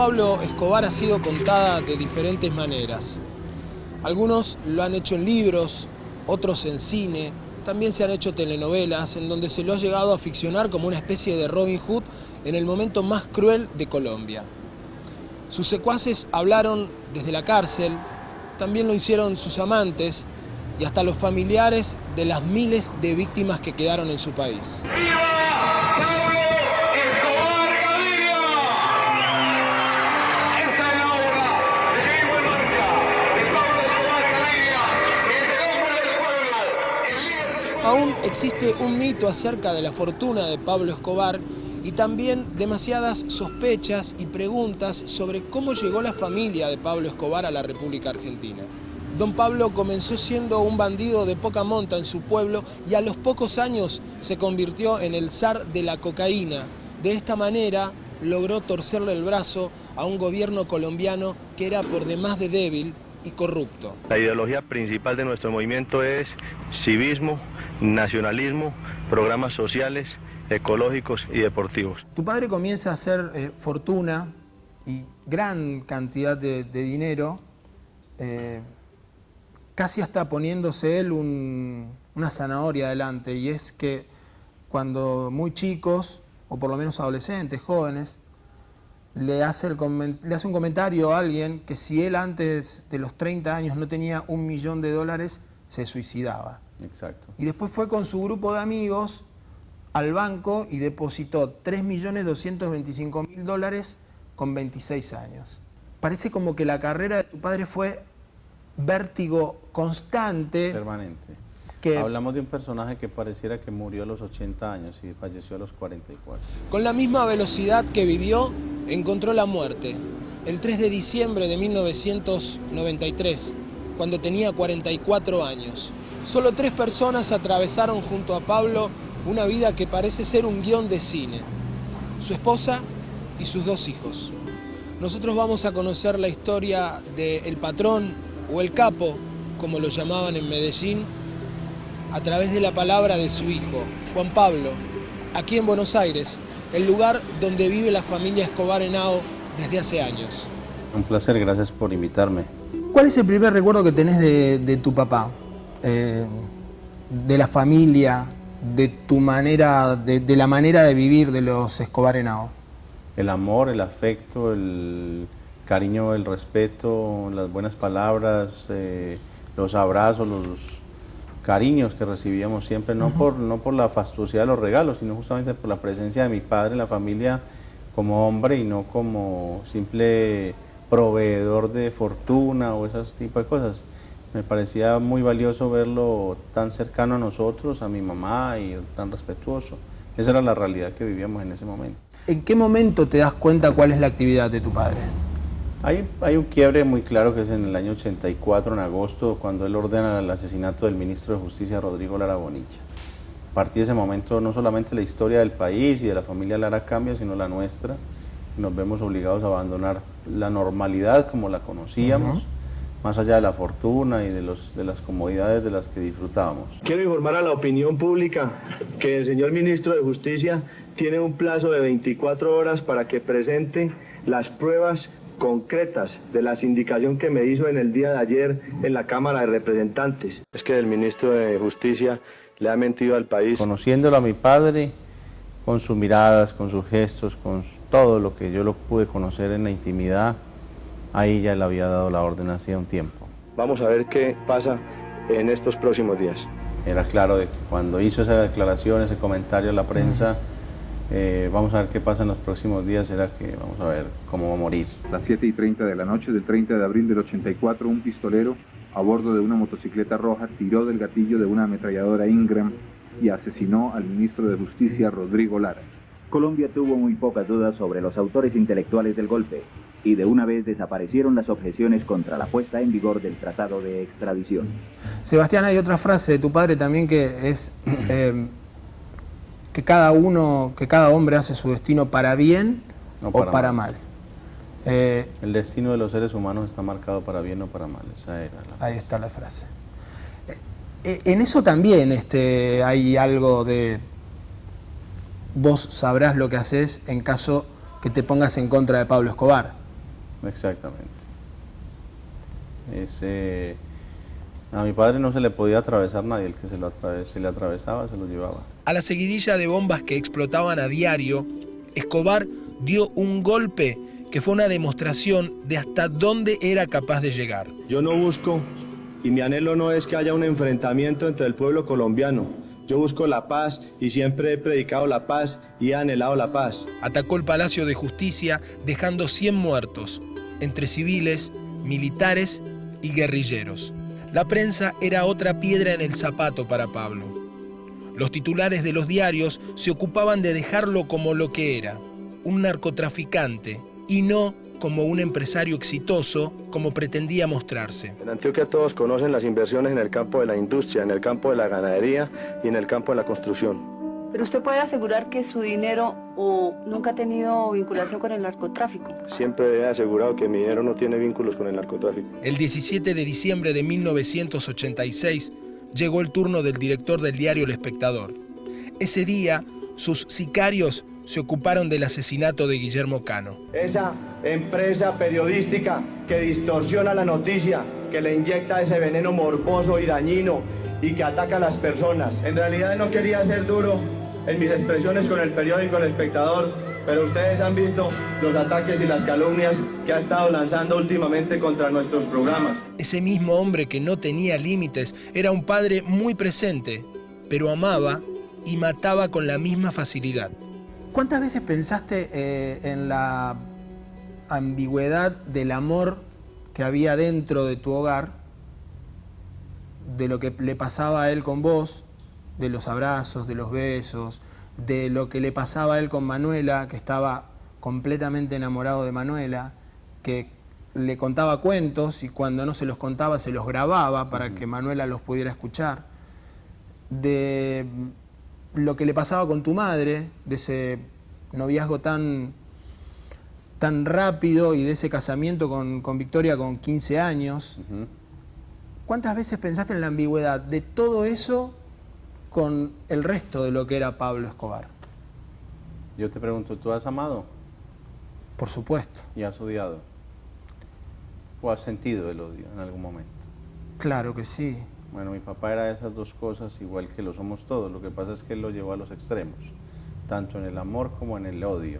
Pablo Escobar ha sido contada de diferentes maneras. Algunos lo han hecho en libros, otros en cine, también se han hecho telenovelas en donde se lo ha llegado a ficcionar como una especie de Robin Hood en el momento más cruel de Colombia. Sus secuaces hablaron desde la cárcel, también lo hicieron sus amantes y hasta los familiares de las miles de víctimas que quedaron en su país. Aún existe un mito acerca de la fortuna de Pablo Escobar y también demasiadas sospechas y preguntas sobre cómo llegó la familia de Pablo Escobar a la República Argentina. Don Pablo comenzó siendo un bandido de poca monta en su pueblo y a los pocos años se convirtió en el zar de la cocaína. De esta manera logró torcerle el brazo a un gobierno colombiano que era por demás de débil y corrupto. La ideología principal de nuestro movimiento es civismo, nacionalismo, programas sociales, ecológicos y deportivos. Tu padre comienza a hacer fortuna y gran cantidad de dinero, casi hasta poniéndose él una zanahoria adelante, y es que cuando muy chicos, o por lo menos adolescentes, jóvenes, le hace un comentario a alguien que si él antes de los 30 años no tenía $1 millón, se suicidaba. Exacto. Y después fue con su grupo de amigos al banco y depositó $3.225.000 con 26 años. Parece como que la carrera de tu padre fue vértigo constante. Permanente. Hablamos de un personaje que pareciera que murió a los 80 años y falleció a los 44. Con la misma velocidad que vivió, encontró la muerte. El 3 de diciembre de 1993, cuando tenía 44 años. Solo 3 personas atravesaron junto a Pablo una vida que parece ser un guión de cine. Su esposa y sus 2 hijos. Nosotros vamos a conocer la historia del patrón o el capo, como lo llamaban en Medellín, a través de la palabra de su hijo, Juan Pablo, aquí en Buenos Aires, el lugar donde vive la familia Escobar Henao desde hace años. Un placer, gracias por invitarme. ¿Cuál es el primer recuerdo que tenés de tu papá? De la familia, de tu manera, de la manera de vivir de los Escobar Henao. El amor, el afecto, el cariño, el respeto, las buenas palabras, los abrazos, los cariños que recibíamos siempre, no por la fastuosidad de los regalos, sino justamente por la presencia de mi padre en la familia como hombre y no como simple proveedor de fortuna o esos tipos de cosas. Me parecía muy valioso verlo tan cercano a nosotros, a mi mamá, y tan respetuoso. Esa era la realidad que vivíamos en ese momento. ¿En qué momento te das cuenta cuál es la actividad de tu padre? Hay un quiebre muy claro que es en el año 84, en agosto, cuando él ordena el asesinato del ministro de Justicia, Rodrigo Lara Bonilla. A partir de ese momento, no solamente la historia del país y de la familia Lara cambia, sino la nuestra. Nos vemos obligados a abandonar la normalidad como la conocíamos, más allá de la fortuna y de las comodidades de las que disfrutábamos. Quiero informar a la opinión pública que el señor ministro de Justicia tiene un plazo de 24 horas para que presente las pruebas concretas de la sindicación que me hizo en el día de ayer en la Cámara de Representantes. Es que el ministro de Justicia le ha mentido al país. Conociéndolo a mi padre, con sus miradas, con sus gestos, con todo lo que yo lo pude conocer en la intimidad, ahí ya le había dado la orden hacía un tiempo. Vamos a ver qué pasa en estos próximos días. Era claro de que cuando hizo esa declaración, ese comentario a la prensa, vamos a ver qué pasa en los próximos días, era que vamos a ver cómo va a morir. A las 7:30 de la noche del 30 de abril del 84, un pistolero a bordo de una motocicleta roja tiró del gatillo de una ametralladora Ingram y asesinó al ministro de Justicia, Rodrigo Lara. Colombia tuvo muy pocas dudas sobre los autores intelectuales del golpe y de una vez desaparecieron las objeciones contra la puesta en vigor del tratado de extradición. Sebastián, hay otra frase de tu padre también que es que cada hombre hace su destino para bien o para mal. El destino de los seres humanos está marcado para bien o para mal. Esa era la ahí está la frase. En eso también hay algo de vos sabrás lo que haces en caso que te pongas en contra de Pablo Escobar. Exactamente. A mi padre no se le podía atravesar nadie, el que se le atravesaba se lo llevaba. A la seguidilla de bombas que explotaban a diario, Escobar dio un golpe que fue una demostración de hasta dónde era capaz de llegar. Yo no busco, y mi anhelo no es que haya un enfrentamiento entre el pueblo colombiano. Yo busco la paz y siempre he predicado la paz y he anhelado la paz. Atacó el Palacio de Justicia dejando 100 muertos, entre civiles, militares y guerrilleros. La prensa era otra piedra en el zapato para Pablo. Los titulares de los diarios se ocupaban de dejarlo como lo que era, un narcotraficante, y no como un empresario exitoso como pretendía mostrarse. En Antioquia todos conocen las inversiones en el campo de la industria, en el campo de la ganadería y en el campo de la construcción. Pero usted puede asegurar que su dinero nunca ha tenido vinculación con el narcotráfico. Siempre he asegurado que mi dinero no tiene vínculos con el narcotráfico. El 17 de diciembre de 1986 llegó el turno del director del diario El Espectador. Ese día, sus sicarios se ocuparon del asesinato de Guillermo Cano. Esa empresa periodística que distorsiona la noticia, que le inyecta ese veneno morboso y dañino y que ataca a las personas. En realidad no quería ser duro en mis expresiones con el periódico El Espectador, pero ustedes han visto los ataques y las calumnias que ha estado lanzando últimamente contra nuestros programas. Ese mismo hombre que no tenía límites era un padre muy presente, pero amaba y mataba con la misma facilidad. ¿Cuántas veces pensaste en la ambigüedad del amor que había dentro de tu hogar, de lo que le pasaba a él con vos, de los abrazos, de los besos, de lo que le pasaba a él con Manuela, que estaba completamente enamorado de Manuela, que le contaba cuentos y cuando no se los contaba se los grababa para que Manuela los pudiera escuchar, de lo que le pasaba con tu madre, de ese noviazgo tan rápido y de ese casamiento con Victoria con 15 años. ¿Cuántas veces pensaste en la ambigüedad de todo eso con el resto de lo que era Pablo Escobar? Yo te pregunto, ¿tú has amado? Por supuesto. ¿Y has odiado? ¿O has sentido el odio en algún momento? Claro que sí. Bueno, mi papá era de esas dos cosas, igual que lo somos todos. Lo que pasa es que él lo llevó a los extremos, tanto en el amor como en el odio.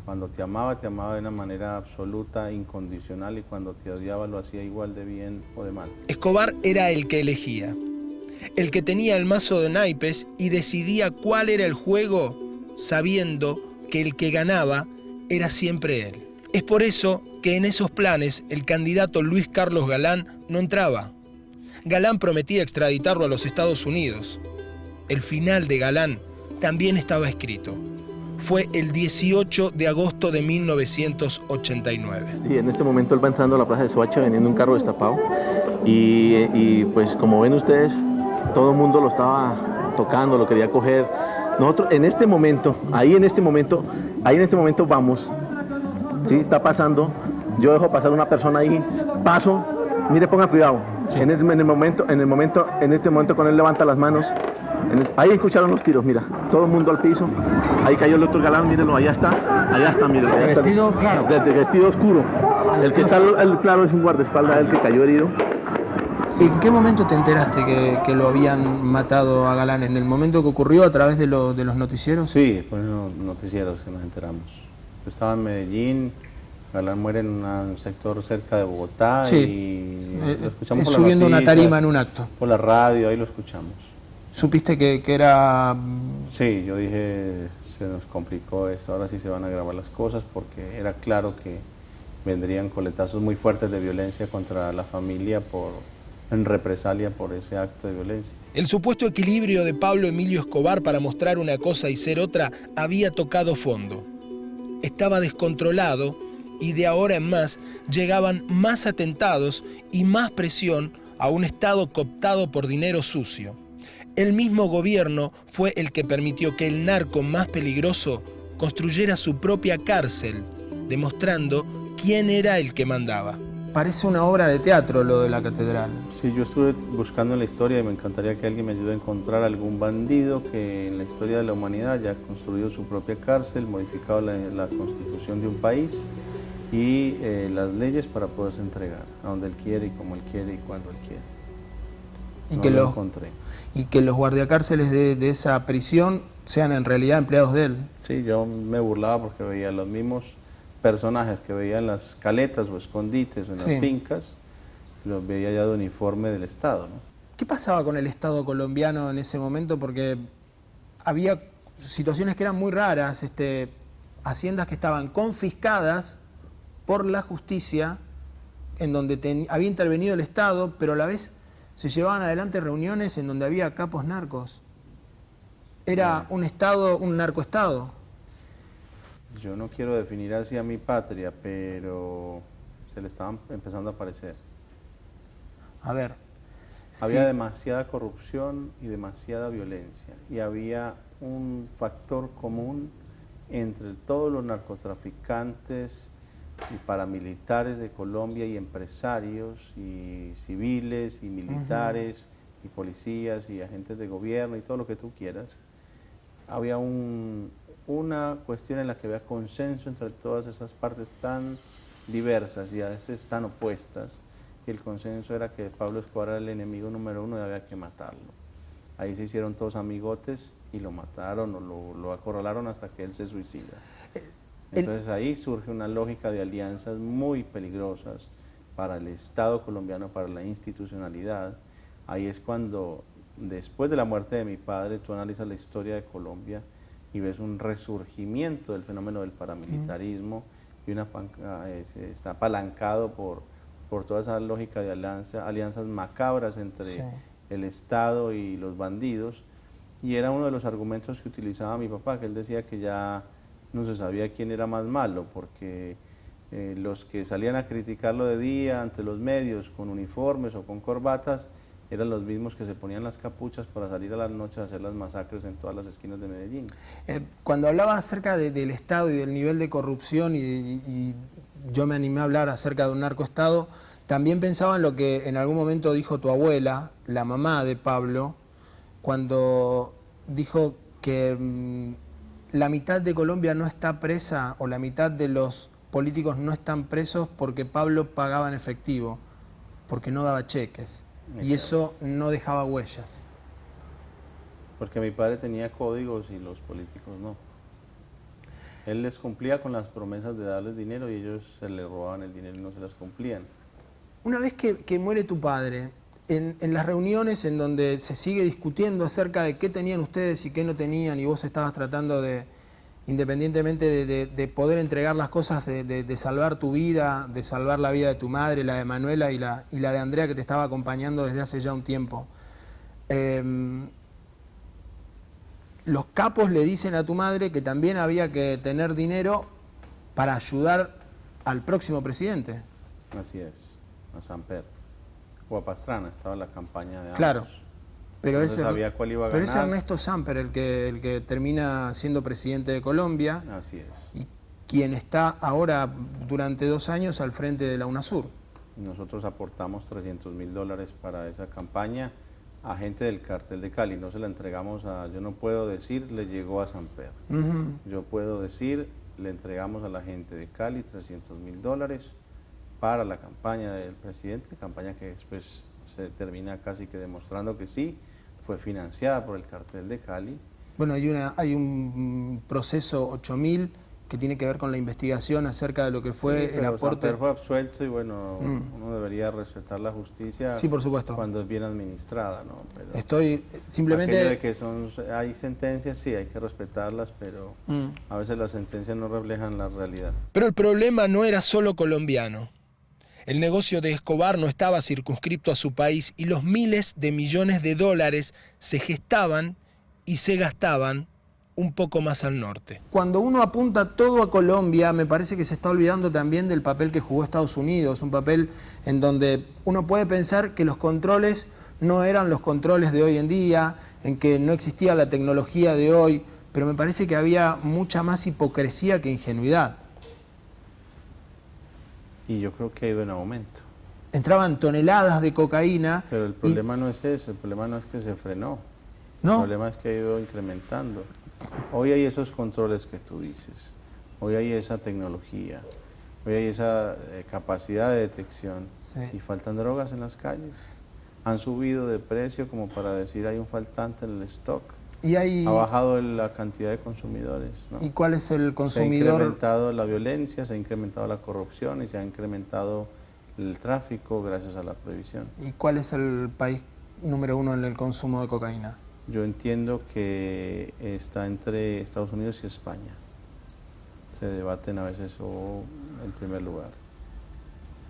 Cuando te amaba de una manera absoluta, incondicional, y cuando te odiaba lo hacía igual de bien o de mal. Escobar era el que elegía, el que tenía el mazo de naipes y decidía cuál era el juego, sabiendo que el que ganaba era siempre él. Es por eso que en esos planes el candidato Luis Carlos Galán no entraba. Galán prometía extraditarlo a los Estados Unidos. El final de Galán también estaba escrito. Fue el 18 de agosto de 1989. Sí, en este momento él va entrando a la plaza de Soacha vendiendo un carro destapado y pues como ven ustedes, todo el mundo lo estaba tocando, lo quería coger. Nosotros en este momento vamos, ¿sí? Está pasando, yo dejo pasar una persona ahí, paso, mire, ponga cuidado. Sí. En este momento cuando él levanta las manos, ahí escucharon los tiros, mira, todo el mundo al piso, ahí cayó el otro Galán, mírenlo, allá está, míralo. ¿De vestido claro? De vestido oscuro. El que está el claro es un guardaespaldas del que cayó herido. ¿En qué momento te enteraste que lo habían matado a Galán? ¿En el momento que ocurrió a través de los noticieros? Sí, fue en los noticieros que nos enteramos. Yo estaba en Medellín, Galán muere en un sector cerca de Bogotá, sí, y lo escuchamos por subiendo la noticia, una tarima en un acto. Por la radio, ahí lo escuchamos. ¿Supiste que era...? Sí, yo dije, se nos complicó esto, ahora sí se van a agravar las cosas, porque era claro que vendrían coletazos muy fuertes de violencia contra la familia en represalia por ese acto de violencia. El supuesto equilibrio de Pablo Emilio Escobar para mostrar una cosa y ser otra había tocado fondo. Estaba descontrolado y de ahora en más llegaban más atentados y más presión a un Estado cooptado por dinero sucio. El mismo gobierno fue el que permitió que el narco más peligroso construyera su propia cárcel, demostrando quién era el que mandaba. Parece una obra de teatro lo de la catedral. Sí, yo estuve buscando en la historia y me encantaría que alguien me ayude a encontrar algún bandido que en la historia de la humanidad haya construido su propia cárcel, modificado la constitución de un país y las leyes para poderse entregar a donde él quiere y como él quiere y cuando él quiere. Y que los guardiacárceles de esa prisión sean en realidad empleados de él. Sí, yo me burlaba porque veía los mismos personajes que veía en las caletas o escondites o en las fincas, los veía ya de uniforme del Estado, ¿no? ¿Qué pasaba con el Estado colombiano en ese momento? Porque había situaciones que eran muy raras, haciendas que estaban confiscadas por la justicia, en donde había intervenido el Estado, pero a la vez se llevaban adelante reuniones en donde había capos narcos. Era un Estado, un narcoestado. Yo no quiero definir así a mi patria, pero se le estaban empezando a parecer. A ver. Había demasiada corrupción y demasiada violencia, y había un factor común entre todos los narcotraficantes y paramilitares de Colombia y empresarios y civiles y militares y policías y agentes de gobierno y todo lo que tú quieras. Había una cuestión en la que había consenso entre todas esas partes tan diversas y a veces tan opuestas, y el consenso era que Pablo Escobar era el enemigo número uno y había que matarlo. Ahí se hicieron todos amigotes y lo mataron o lo acorralaron hasta que él se suicida. Entonces ahí surge una lógica de alianzas muy peligrosas para el Estado colombiano, para la institucionalidad. Ahí es cuando, después de la muerte de mi padre, tú analizas la historia de Colombia y ves un resurgimiento del fenómeno del paramilitarismo y está apalancado por toda esa lógica de alianzas macabras entre el Estado y los bandidos. Y era uno de los argumentos que utilizaba mi papá, que él decía que ya no se sabía quién era más malo, porque los que salían a criticarlo de día ante los medios con uniformes o con corbatas eran los mismos que se ponían las capuchas para salir a la noche a hacer las masacres en todas las esquinas de Medellín. Cuando hablaba acerca del Estado y del nivel de corrupción y yo me animé a hablar acerca de un narcoestado, también pensaba en lo que en algún momento dijo tu abuela, la mamá de Pablo, cuando dijo que la mitad de Colombia no está presa, o la mitad de los políticos no están presos porque Pablo pagaba en efectivo, porque no daba cheques. Exacto. Y eso no dejaba huellas. Porque mi padre tenía códigos y los políticos no. Él les cumplía con las promesas de darles dinero y ellos se le robaban el dinero y no se las cumplían. Una vez que muere tu padre, en las reuniones en donde se sigue discutiendo acerca de qué tenían ustedes y qué no tenían, y vos estabas tratando de, independientemente de poder entregar las cosas, de salvar tu vida, de salvar la vida de tu madre, la de Manuela y la de Andrea, que te estaba acompañando desde hace ya un tiempo. Los capos le dicen a tu madre que también había que tener dinero para ayudar al próximo presidente. Así es, a Samper o a Pastrana, estaba en la campaña de ambos. Claro, pero sabía cuál iba a ganar. es Ernesto Samper el que termina siendo presidente de Colombia. Así es. Y quien está ahora durante 2 años al frente de la UNASUR. Nosotros aportamos $300.000 para esa campaña a gente del cartel de Cali. No se la entregamos yo no puedo decir le llegó a Samper. Yo puedo decir le entregamos a la gente de Cali $300.000 para la campaña del presidente, campaña que después se termina casi que demostrando que sí, fue financiada por el cartel de Cali. Bueno, hay un proceso 8000 que tiene que ver con la investigación acerca de lo que fue el aporte. Samper fue absuelto y bueno, uno debería respetar la justicia. Sí, por supuesto. Cuando es bien administrada, ¿no? Pero estoy simplemente de que hay sentencias, sí, hay que respetarlas, pero a veces las sentencias no reflejan la realidad. Pero el problema no era solo colombiano. El negocio de Escobar no estaba circunscripto a su país y los miles de millones de dólares se gestaban y se gastaban un poco más al norte. Cuando uno apunta todo a Colombia, me parece que se está olvidando también del papel que jugó Estados Unidos, un papel en donde uno puede pensar que los controles no eran los controles de hoy en día, en que no existía la tecnología de hoy, pero me parece que había mucha más hipocresía que ingenuidad. Y yo creo que ha ido en aumento. Entraban toneladas de cocaína. Pero el problema no es eso, el problema no es que se frenó. ¿No? El problema es que ha ido incrementando. Hoy hay esos controles que tú dices, hoy hay esa tecnología, Hoy hay esa capacidad de detección Sí. y faltan drogas en las calles. Han subido de precio como para decir hay un faltante en el stock. Y hay, Ha bajado la cantidad de consumidores, ¿no? ¿y cuál es el Se ha consumidor? incrementado la violencia, se ha incrementado la corrupción y se ha incrementado el tráfico gracias a la prohibición. ¿Y cuál es el país número 1 en el consumo de cocaína? Yo entiendo que está entre Estados Unidos y España. Se debaten a veces o en primer lugar.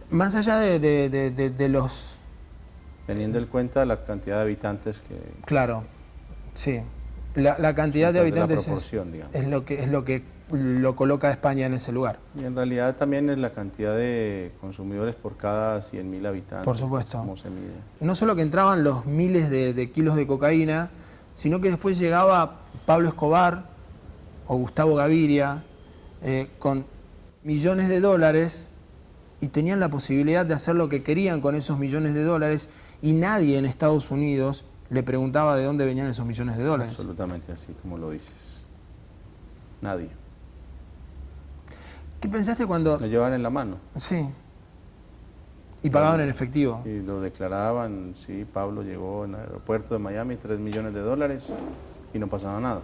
Más allá de los... Teniendo en cuenta la cantidad de habitantes que... Claro, sí. La cantidad de la habitantes proporción, digamos. es lo que lo coloca a España en ese lugar. Y en realidad también es la cantidad de consumidores por cada 100.000 habitantes. Por supuesto. Como se mide. No solo que entraban los miles de kilos de cocaína, sino que después llegaba Pablo Escobar o Gustavo Gaviria con millones de dólares y tenían la posibilidad de hacer lo que querían con esos millones de dólares y nadie en Estados Unidos le preguntaba de dónde venían esos millones de dólares. Absolutamente así como lo dices. Nadie. ¿Qué pensaste cuando...? Lo llevaban en la mano. Sí. Y pagaban en efectivo. Y lo declaraban, sí, Pablo llegó en el aeropuerto de Miami, $3 millones y no pasaba nada.